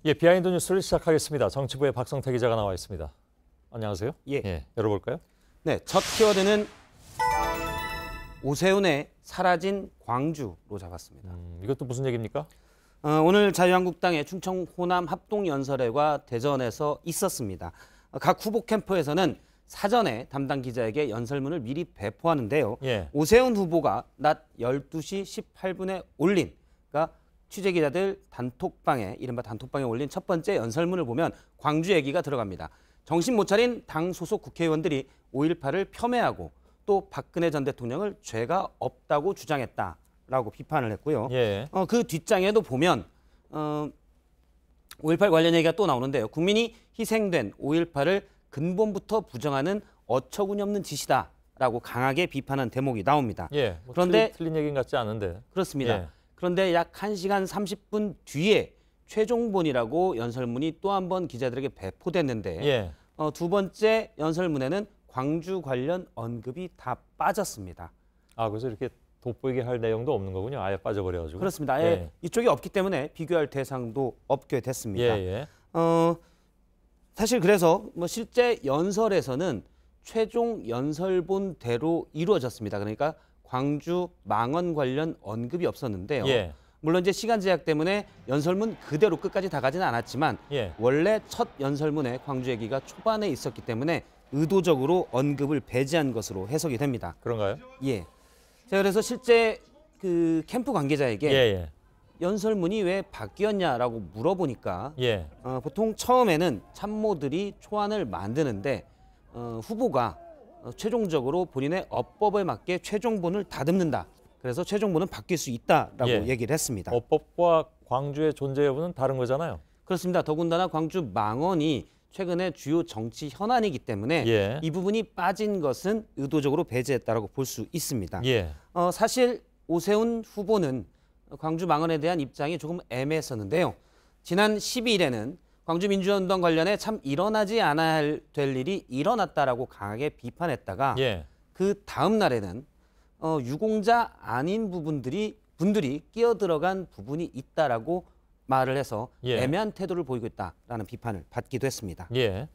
예, 비하인드 뉴스를 시작하겠습니다. 정치부의 박성태 기자가 나와 있습니다. 안녕하세요. 예. 열어볼까요? 네, 첫 키워드는 오세훈의 사라진 광주로 잡았습니다. 이것도 무슨 얘기입니까? 오늘 자유한국당의 충청 호남 합동연설회가 대전에서 있었습니다. 각 후보 캠프에서는 사전에 담당 기자에게 연설문을 미리 배포하는데요. 예. 오세훈 후보가 낮 12시 18분에 올린, 그러니까 취재기자들 단톡방에, 이른바 단톡방에 올린 첫 번째 연설문을 보면 광주 얘기가 들어갑니다. 정신 못 차린 당 소속 국회의원들이 5.18을 폄훼하고 또 박근혜 전 대통령을 죄가 없다고 주장했다라고 비판을 했고요. 예. 그 뒷장에도 보면 5.18 관련 얘기가 또 나오는데요. 국민이 희생된 5.18을 근본부터 부정하는 어처구니없는 짓이다라고 강하게 비판한 대목이 나옵니다. 예. 그런데 틀린 얘기는 같지 않은데. 그렇습니다. 예. 그런데 약 1시간 30분 뒤에 최종본이라고 연설문이 또 한 번 기자들에게 배포됐는데 예. 두 번째 연설문에는 광주 관련 언급이 다 빠졌습니다. 아, 그래서 이렇게 돋보이게 할 내용도 없는 거군요. 아예 빠져버려가지고. 그렇습니다. 아예 예. 이쪽이 없기 때문에 비교할 대상도 없게 됐습니다. 예. 사실 그래서 실제 연설에서는 최종 연설본대로 이루어졌습니다. 그러니까 광주 망언 관련 언급이 없었는데요. 예. 물론 이제 시간 제약 때문에 연설문 그대로 끝까지 다 가지는 않았지만 예. 원래 첫 연설문에 광주 얘기가 초반에 있었기 때문에 의도적으로 언급을 배제한 것으로 해석이 됩니다. 그런가요? 예. 자, 그래서 실제 그 캠프 관계자에게 예. 연설문이 왜 바뀌었냐라고 물어보니까 예. 보통 처음에는 참모들이 초안을 만드는데 후보가 최종적으로 본인의 어법에 맞게 최종본을 다듬는다. 그래서 최종본은 바뀔 수 있다라고 예. 얘기를 했습니다. 어법과 광주의 존재 여부는 다른 거잖아요. 그렇습니다. 더군다나 광주 망언이 최근에 주요 정치 현안이기 때문에 예. 이 부분이 빠진 것은 의도적으로 배제했다라고 볼 수 있습니다. 예. 사실 오세훈 후보는 광주 망언에 대한 입장이 조금 애매했었는데요. 지난 12일에는 광주민주운동 관련해 참 일어나지 않아야 될 일이 일어났다라고 강하게 비판했다가 예. 그 다음 날에는 유공자 아닌 분들이 끼어들어간 부분이 있다라고 말을 해서 예. 애매한 태도를 보이고 있다라는 비판을 받기도 했습니다. 예.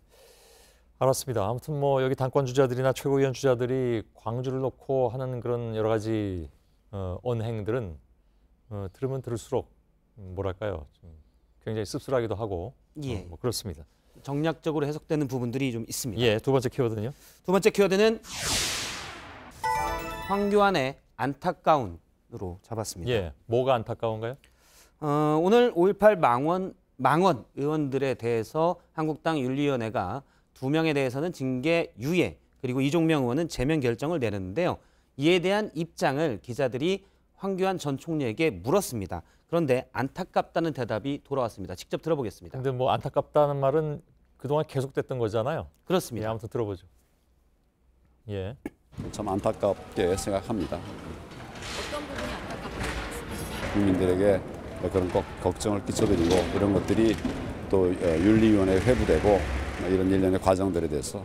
알았습니다. 아무튼 여기 당권 주자들이나 최고위원 주자들이 광주를 놓고 하는 그런 여러 가지 언행들은 들으면 들을수록 뭐랄까요, 좀 굉장히 씁쓸하기도 하고 예. 그렇습니다. 정략적으로 해석되는 부분들이 좀 있습니다. 예. 두 번째 키워드는요? 두 번째 키워드는 황교안의 안타까운으로 잡았습니다. 예. 뭐가 안타까운가요? 오늘 5.18 망언 의원들에 대해서 한국당 윤리위원회가 2명에 대해서는 징계 유예, 그리고 이종명 의원은 제명 결정을 내렸는데요. 이에 대한 입장을 기자들이 황교안 전 총리에게 물었습니다. 그런데 안타깝다는 대답이 돌아왔습니다. 직접 들어보겠습니다. 근데 안타깝다는 말은 그동안 계속됐던 거잖아요. 그렇습니다. 예, 아무튼 들어보죠. 예. 참 안타깝게 생각합니다. 어떤 부분이 안타깝습니까? 국민들에게 그런 걱정을 끼쳐드리고 이런 것들이 또 윤리위원회에 회부되고 이런 일련의 과정들에 대해서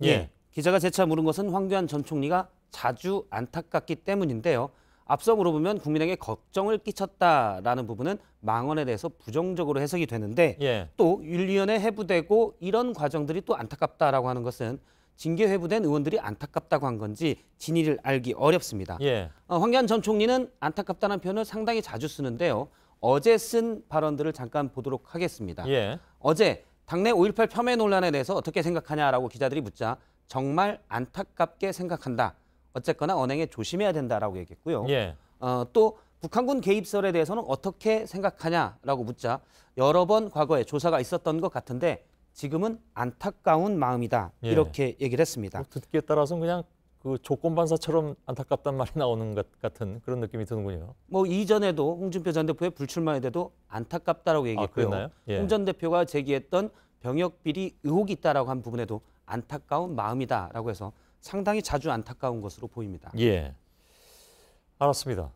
예. 기자가 재차 물은 것은 황교안 전 총리가 자주 안타깝기 때문인데요. 앞서 물어보면 국민에게 걱정을 끼쳤다라는 부분은 망언에 대해서 부정적으로 해석이 되는데 예. 또 윤리위원회 회부되고 이런 과정들이 또 안타깝다라고 하는 것은 징계 회부된 의원들이 안타깝다고 한 건지 진위를 알기 어렵습니다. 예. 황교안 전 총리는 안타깝다는 표현을 상당히 자주 쓰는데요. 어제 쓴 발언들을 잠깐 보도록 하겠습니다. 예. 어제 당내 5.18 폄훼 논란에 대해서 어떻게 생각하냐라고 기자들이 묻자 정말 안타깝게 생각한다. 어쨌거나 언행에 조심해야 된다라고 얘기했고요. 예. 또 북한군 개입설에 대해서는 어떻게 생각하냐라고 묻자 여러 번 과거에 조사가 있었던 것 같은데 지금은 안타까운 마음이다. 예. 이렇게 얘기를 했습니다. 듣기에 따라서는 그냥 그 조건반사처럼 안타깝단 말이 나오는 것 같은 그런 느낌이 드는군요. 이전에도 홍준표 전 대표의 불출마에 대해도 안타깝다라고 얘기했고요. 그랬나요? 예. 홍 전 대표가 제기했던 병역 비리 의혹이 있다라고 한 부분에도 안타까운 마음이다라고 해서 상당히 자주 안타까운 것으로 보입니다. 예. 알았습니다.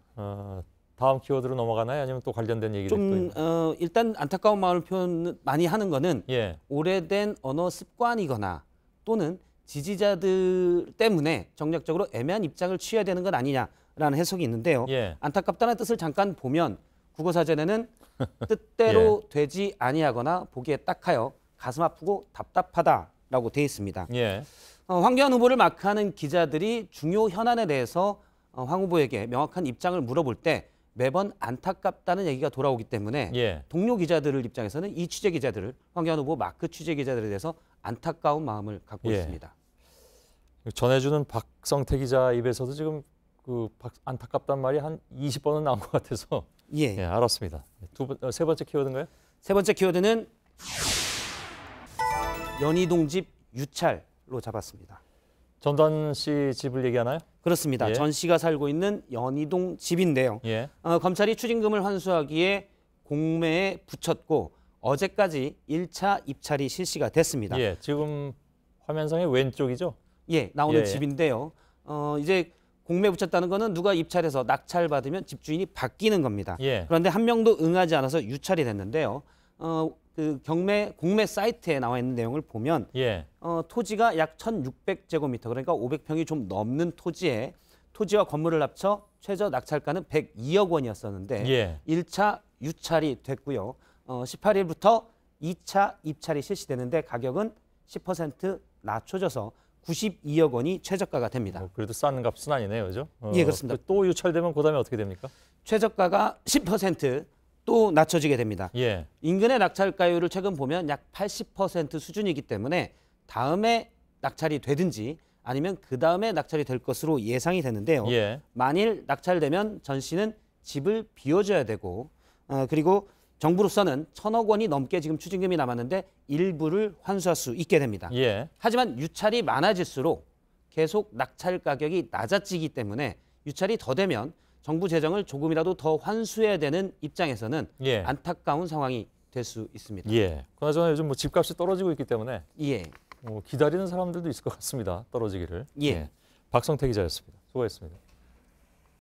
다음 키워드로 넘어가나요? 아니면 또 관련된 얘기들 또 있나요? 일단 안타까운 마음을 표현 많이 하는 거는 예. 오래된 언어 습관이거나 또는 지지자들 때문에 정략적으로 애매한 입장을 취해야 되는 것 아니냐라는 해석이 있는데요. 예. 안타깝다는 뜻을 잠깐 보면 국어사전에는 뜻대로 되지 아니하거나 보기에 딱하여 가슴 아프고 답답하다라고 되어 있습니다. 예. 황교안 후보를 마크하는 기자들이 중요 현안에 대해서 황 후보에게 명확한 입장을 물어볼 때 매번 안타깝다는 얘기가 돌아오기 때문에 예. 동료 기자들 입장에서는 이 취재 기자들을 황교안 후보 마크 취재 기자들에 대해서 안타까운 마음을 갖고 예. 있습니다. 전해주는 박성태 기자 입에서도 지금 안타깝단 말이 한 20번은 나온 것 같아서 예. 예, 알았습니다. 세 번째 키워드인가요? 세 번째 키워드는 연희동 집 유찰로 잡았습니다. 전두환 씨 집을 얘기하나요? 그렇습니다. 예. 전 씨가 살고 있는 연희동 집인데요. 예. 검찰이 추징금을 환수하기에 공매에 붙였고 어제까지 1차 입찰이 실시가 됐습니다. 예. 지금 화면상의 왼쪽이죠? 예, 나오는 예. 집인데요. 이제 공매 붙였다는 거는 누가 입찰해서 낙찰받으면 집주인이 바뀌는 겁니다. 예. 그런데 한 명도 응하지 않아서 유찰이 됐는데요. 그 공매 사이트에 나와 있는 내용을 보면 예. 토지가 약 1,600제곱미터, 그러니까 500평이 좀 넘는 토지에 토지와 건물을 합쳐 최저 낙찰가는 102억 원이었었는데 예. 1차 유찰이 됐고요. 18일부터 2차 입찰이 실시되는데 가격은 10% 낮춰져서 92억 원이 최저가가 됩니다. 그래도 싼 값은 아니네요, 그죠? 예, 그렇습니다. 또 유찰되면 그다음에 어떻게 됩니까? 최저가가 10% 또 낮춰지게 됩니다. 예. 인근의 낙찰가율을 최근 보면 약 80% 수준이기 때문에 다음에 낙찰이 되든지 아니면 그 다음에 낙찰이 될 것으로 예상이 되는데요. 예. 만일 낙찰되면 전 씨는 집을 비워줘야 되고 그리고 정부로서는 1,000억 원이 넘게 지금 추징금이 남았는데 일부를 환수할 수 있게 됩니다. 예. 하지만 유찰이 많아질수록 계속 낙찰 가격이 낮아지기 때문에 유찰이 더 되면 정부 재정을 조금이라도 더 환수해야 되는 입장에서는 예. 안타까운 상황이 될 수 있습니다. 예. 그나저나 요즘 뭐 집값이 떨어지고 있기 때문에 예. 기다리는 사람들도 있을 것 같습니다. 떨어지기를. 예. 박성태 기자였습니다. 수고했습니다.